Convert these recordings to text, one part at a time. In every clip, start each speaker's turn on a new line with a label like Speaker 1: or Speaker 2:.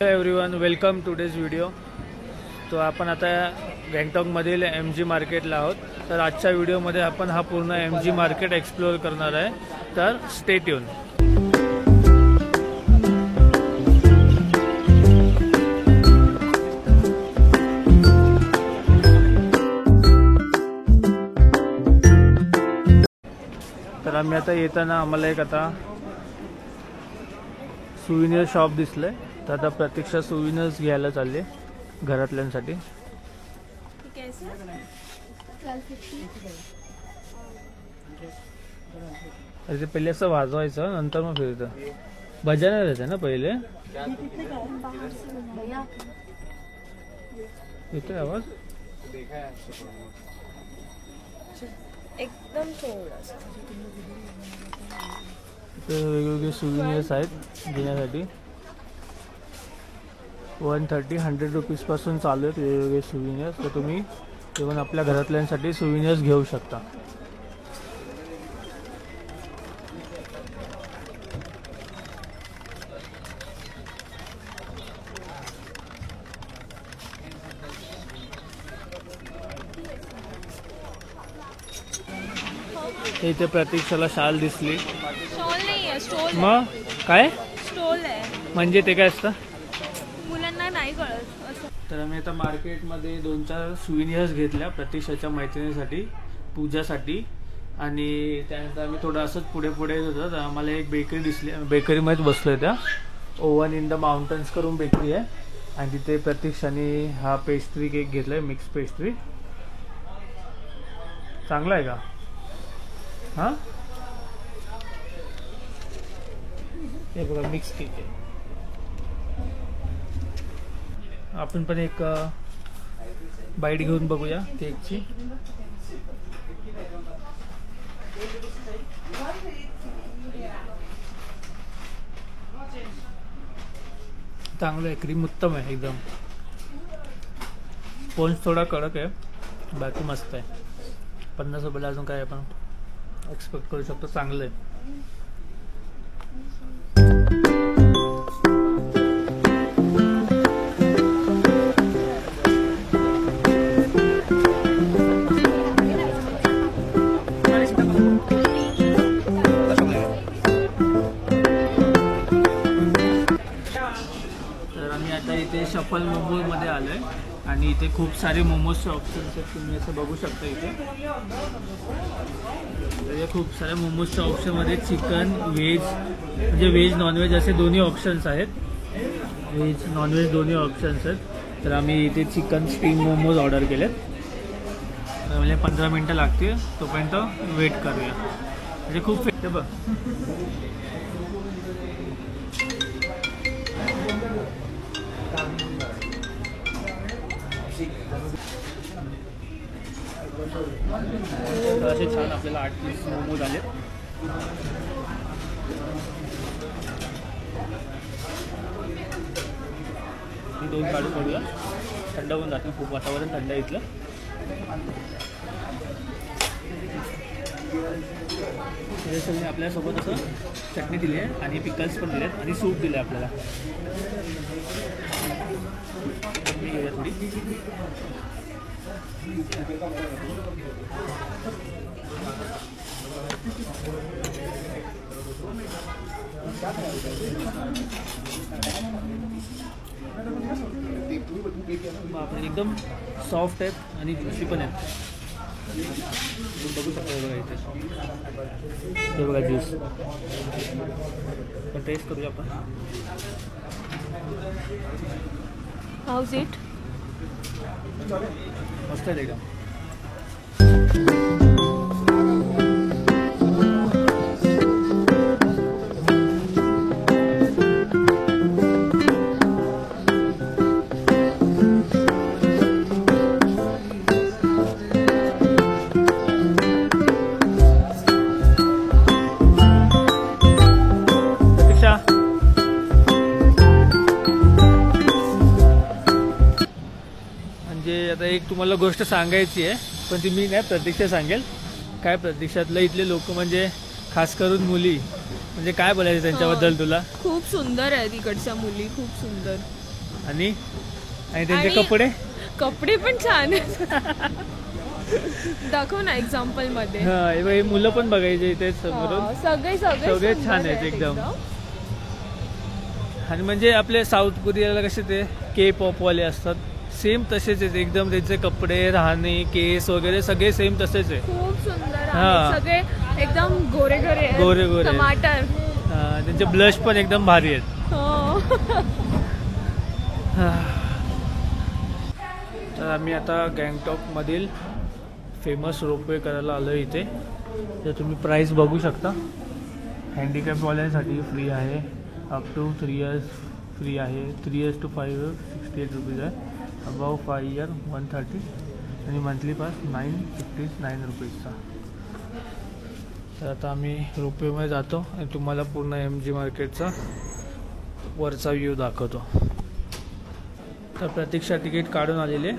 Speaker 1: Everyone welcome two days video. तो आपण आता गँगटॉकमधील MG मार्केटला आहोत. तर आजच्या व्हिडिओमध्ये आपण हा पूर्ण MG मार्केट एक्सप्लोअर करणार आहे. तर स्टे ट्यून. तर आम्ही आता येताना आम्हाला एक आता सुविनियर शॉप दिसलंय. तर आता प्रतीक्षा सुविनियर्स घ्यायला चालले घरातल्यांसाठी. अरे ते पहिले असं वाजवायचं नंतर मग फिरतं. भजन येते ना पहिले. येतोय आवाज
Speaker 2: एकदम थोडंसं.
Speaker 1: वेगवेगळे सुविनियर्स आहेत घेण्यासाठी. 130-100 रुपीजपासून चालू आहेत वेगवेगळे सुविनियर्स. तर तुम्ही इव्हन आपल्या घरातल्यांसाठी सुविनियर्स घेऊ शकता. इथे प्रतीक्षाला शाल दिसली.
Speaker 2: स्टॉल नाही आहे, स्टॉल.
Speaker 1: मग काय
Speaker 2: स्टॉल आहे
Speaker 1: म्हणजे ते काय असतं
Speaker 2: मुलांना नाही कळत असं.
Speaker 1: तर आम्ही आता मार्केटमध्ये 2-4 सुविनियर्स घेतल्या प्रतीक्षाच्या मैत्रिणीसाठी, पूजासाठी. आणि त्यानंतर आम्ही थोडं असंच पुढे पुढे येत होतो. तर आम्हाला एक बेकरी दिसली. बेकरीमध्येच बसलो आहे. त्या ओव्हन इन द माउंटन्स करून बेकरी आहे. आणि तिथे प्रतीक्षाने हा पेस्ट्री केक घेतला आहे, मिक्स पेस्ट्री. चांगला आहे का? हां हे बघा मिक्स केक आहे. आपण पण एक बाईट घेऊन बघूया केकची. चांगलं आहे, क्रीम उत्तम आहे एकदम. स्पॉन्ज थोडा कडक आहे, बाकी मस्त आहे. 50 रुपयाला अजून काय आपण एक्सपेक्ट करू शकतो. चांगलं आहे. तर आम्ही आता इथे शफल मोमोज मध्ये आलोय. आणि इथे खूप सारे मोमोजचे ऑप्शन्स आहेत. तुम्ही असं बघू शकता इथे. खूप साऱ्या मोमोजच्या ऑप्शनमध्ये चिकन, व्हेज म्हणजे व्हेज नॉनव्हेज असे दोन्ही ऑप्शन्स आहेत. व्हेज नॉनव्हेज दोन्ही ऑप्शन्स आहेत. तर आम्ही इथे चिकन स्टीम मोमोज ऑर्डर केलेत. म्हणजे 15 मिनटं लागतील, तोपर्यंत वेट करूया. म्हणजे खूप फेट बघ. असे छान आपल्याला 8 पीस मोमोज आले. ही 2 काढून करूया. थंड होऊन जातं, खूप वातावरण थंड आहे इथलं. त्याच्यासाठी आपल्यासोबत असं चटणी दिली आहे आणि पिकल्स पण दिले आहेत आणि सूप दिलं आहे आपल्याला. चटणी घेऊया थोडी. आपण एकदम सॉफ्ट आहेत आणि जुसी पण आहेत. बघू शकता बघा इथे. हे बघा ज्यूस. पण टेस्ट करूया आपण.
Speaker 2: House it?
Speaker 1: मस्त आहे एकदम. आता एक तुम्हाला गोष्ट सांगायची आहे, पण ती मी नाही प्रतीक्षा सांगेल. काय प्रतीक्षातलं इथले लोक म्हणजे खास करून मुली म्हणजे काय बोलायचं त्यांच्याबद्दल तुला?
Speaker 2: खूप सुंदर आहे तिकडच्या मुली, खूप सुंदर.
Speaker 1: आणि त्यांचे
Speaker 2: आणि-
Speaker 1: कपडे
Speaker 2: कपडे पण छान आहेत. दाखव ना एक्झाम्पल मध्ये.
Speaker 1: हा हे मुलं पण बघायचे इथे समोरून.
Speaker 2: सगळे
Speaker 1: सगळे
Speaker 2: सुंदर
Speaker 1: छान आहेत एकदम. आणि म्हणजे आपले साऊथ कोरियाला कसे ते के पॉपवाले असतात सेम तसेच आहेत एकदम. त्यांचे कपडे, राहणे, केस वगैरे सगळे सेम तसेच आहे.
Speaker 2: खूप सुंदर
Speaker 1: हा.
Speaker 2: आहे. सगळे एकदम गोरे गोरे आहेत.
Speaker 1: गोरे गोरे.
Speaker 2: टमाटर.
Speaker 1: त्यांचे ब्लश पण एकदम भारी आहेत.
Speaker 2: हो.
Speaker 1: तर आम्ही आता गँगटॉकमधील फेमस रोपवे करायला आलो इथे. तर तुम्ही प्राईस बघू शकता. हँडिकॅपवाल्यांसाठी फ्री आहे. अप टू 3 इयर्स फ्री आहे. 3 इयर्स टू 5 इयर्स 68 रुपीज आहे. अबाव 5 इयर 130 आणि मंथली पास 959 रुपीजचा. तर आता आम्ही रोपवेमध्ये जातो आणि तुम्हाला पूर्ण MG मार्केटचा वरचा व्ह्यू दाखवतो. तर प्रतीक्षा तिकीट काढून आलेले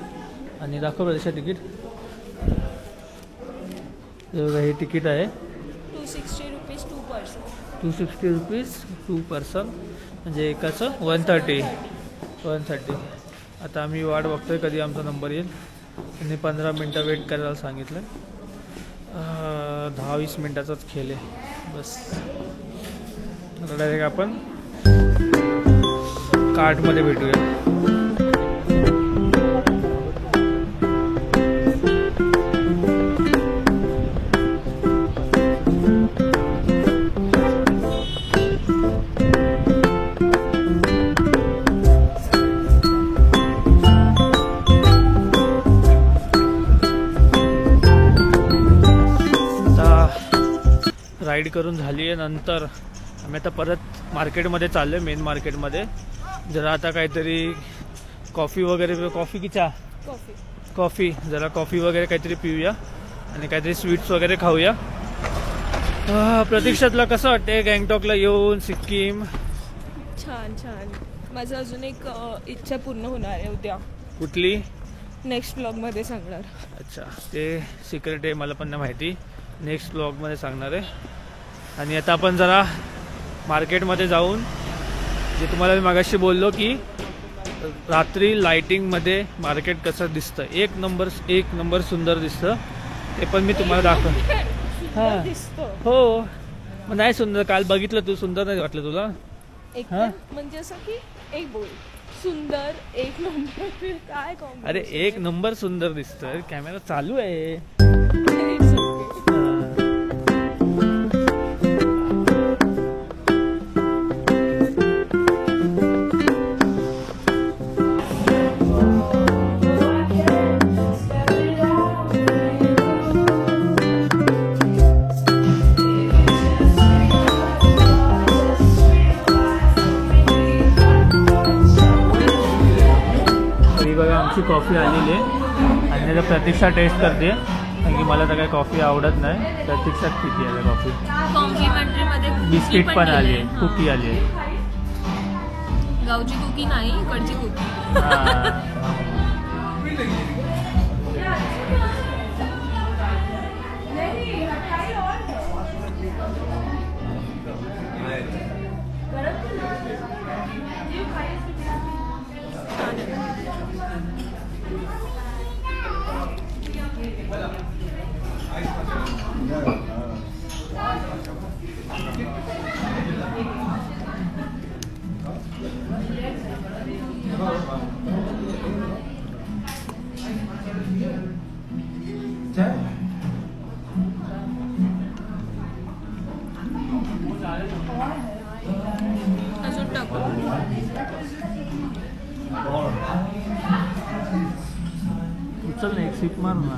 Speaker 1: आणि दाखव प्रतीक्षा तिकीट. हे तिकीट आहे
Speaker 2: 260 रुपीज 2 पर्सन.
Speaker 1: 260 रुपीज 2 पर्सन म्हणजे एकाचं 130. आता आम्ही वाट बघतोय कधी आमचा नंबर येईल. त्यांनी 15 मिनटं वेट करायला सांगितलं. 10-20 मिनटाचाच खेळ आहे बस. आता डायरेक्ट आपण कार्टमध्ये भेटूया. राईड करून झाली आहे नंतर आम्ही आता परत मार्केटमध्ये चाललो आहे. मेन मार्केटमध्ये जरा आता काहीतरी कॉफी वगैरे. कॉफी की चहा? कॉफी. जरा कॉफी वगैरे काहीतरी पिऊया आणि काहीतरी स्वीट्स वगैरे खाऊया. प्रतीक्षातला कसं वाटते गँगटॉकला येऊन? सिक्कीम
Speaker 2: छान छान. माझं अजून एक इच्छा पूर्ण होणार आहे उद्या.
Speaker 1: कुठली?
Speaker 2: नेक्स्ट ब्लॉग मध्ये सांगणार.
Speaker 1: अच्छा, ते सिक्रेट आहे, मला पण नाही माहिती. नेक्स्ट ब्लॉगमध्ये सांगणार आहे. आणि आता आपण जरा मार्केटमध्ये जाऊन जे तुम्हाला मी मागाशी बोललो की रात्री लाइटिंगमध्ये मार्केट कसं दिसतं. एक नंबर सुंदर दिसतं. ते पण मी तुम्हाला दाखव. हां हो, मग नाही सुंदर. काल बघितलं तू, सुंदर नाही वाटलं तुला?
Speaker 2: म्हणजे असं की एक बोल सुंदर, एक नंबर. काय कॉम्बिनेशन.
Speaker 1: अरे एक नंबर सुंदर दिसतं. कॅमेरा चालू आहे. आमची कॉफी आलेली आहे आणि आता प्रतीक्षा टेस्ट करते कारण की मला तर काही कॉफी आवडत नाही. प्रतीक्षात किती आहे कॉफी.
Speaker 2: कॉम्प्लिमेंटरीमध्ये
Speaker 1: बिस्किट पण आली आहे, कुकी आली आहे.
Speaker 2: गावची कुकी नाही, इकडची कुकी. अजून टाकू.
Speaker 1: उचल ना, एक सिप मार ना.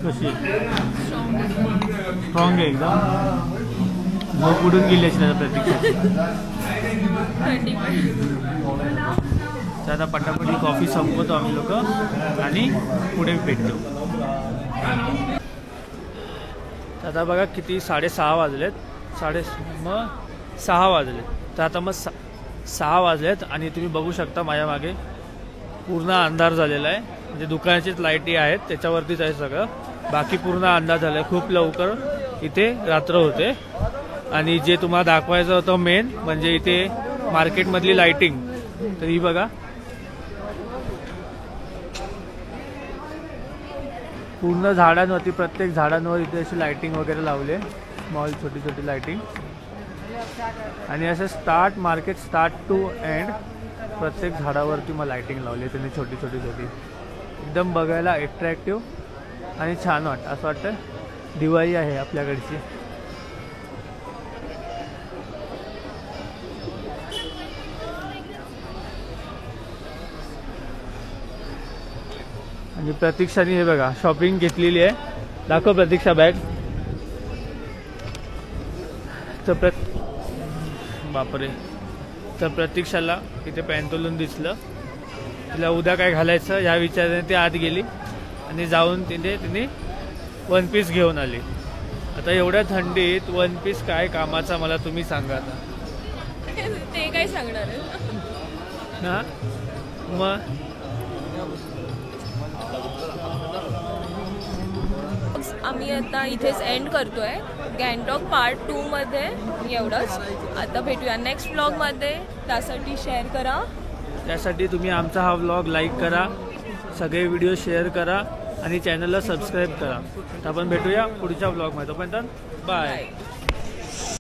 Speaker 1: कशी स्ट्रॉंग आहे एकदम. झोप उडून गेली अशी ना प्रतीक्षाची. तर आता पटापटी कॉफी संपवतो आम्ही लोक आणि पुढे भेटतो. आता बघा किती 6:30 वाजलेत. 6:30 वाजलेत. तर आता मग 6 वाजलेत आणि तुम्ही बघू शकता माझ्या मागे पूर्ण अंधार झालेला आहे. म्हणजे दुकानाचीच लाईटी आहेत त्याच्यावरतीच आहे सगळं. बाकी पूर्ण अंधार झाला आहे. खूप लवकर इथे रात्र होते. आणि जे तुम्हाला दाखवायचं होतं मेन म्हणजे इथे मार्केटमधली लाईटिंग. तर ही बघा पूर्ण झाडांवरती, प्रत्येक झाडांवर इथे अशी लाईटिंग वगैरे लावली आहे. स्मॉल छोटी छोटी लाईटिंग. आणि असं मार्केट स्टार्ट टू एंड प्रत्येक झाडावरती मग लाईटिंग लावली आहे त्यांनी छोटी छोटी छोटी. एकदम बघायला अट्रॅक्टिव्ह आणि छान वाटतं. असं वाटतं दिवाळी आहे आपल्याकडची. आणि प्रतीक्षाने हे बघा शॉपिंग घेतलेली आहे. दाखव प्रतीक्षा बॅग. तर बापरे. तर प्रतीक्षाला इथे पॅन्टोलून दिसलं. तिला उद्या काय घालायचं ह्या विचाराने ती आत गेली आणि जाऊन तिने वन पीस घेऊन आली. आता एवढ्या थंडीत वन पीस काय कामाचा मला तुम्ही सांगा आता.
Speaker 2: ते काय सांगणार आहे.
Speaker 1: हां मग
Speaker 2: आम्ही आता इथेच एंड करतोय. गँगटॉक पार्ट 2 मध्ये एवढंच. आता भेटूया नेक्स्ट व्लॉग मध्ये. त्यासाठी शेअर करा.
Speaker 1: त्यासाठी तुम्ही आमचा हा व्लॉग लाईक करा, सगळे व्हिडिओ शेअर करा आणि चॅनलला सबस्क्राईब करा. तर आपण भेटूया पुढच्या व्लॉगमध्ये. तोपर्यंत बाय.